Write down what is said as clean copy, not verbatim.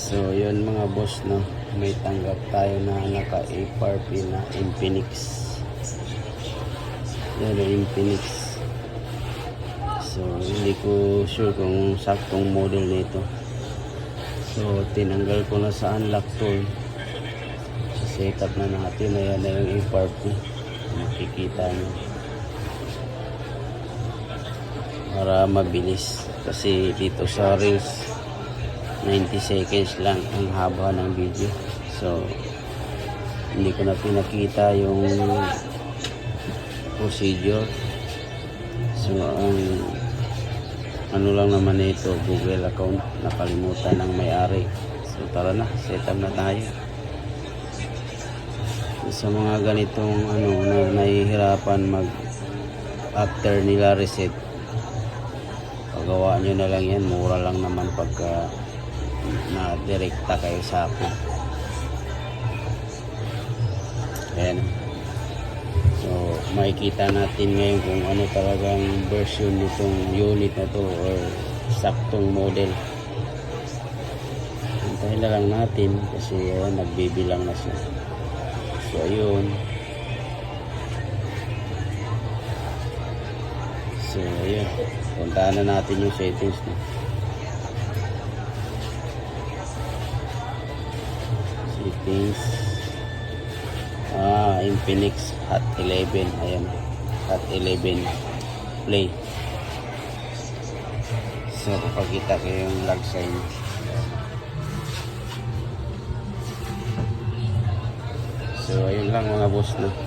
So yun mga boss, no, may tanggap tayo na naka FRP na Infinix. Yan yung Infinix. So hindi ko sure kung saktong model nito. So tinanggal ko na sa unlock tool. Set up na natin. Ayan na yung FRP, makikita nyo para mabilis, kasi dito sa Reels 90 seconds lang ang haba ng video. So hindi ko na pinakita yung procedure. So ang ano lang naman ito, Google account, nakalimutan ng may-ari. So tara na, set up na tayo. Sa mga ganitong na nahihirapan mag after nila reset, pagawa nyo na lang yan, mura lang naman pagka na direkta kayo sa akin. Ayan. So makikita natin ngayon kung ano talagang version nitong unit na to or saktong model. Hintayin na lang natin kasi ayan, nagbibilang na siya. So ayun. So ayun, puntahan na natin yung settings na. Settings, Infinix Hot 11. Ayan, Hot 11 play. So papakita ko yung lag sign. So ayun lang mga boss, no.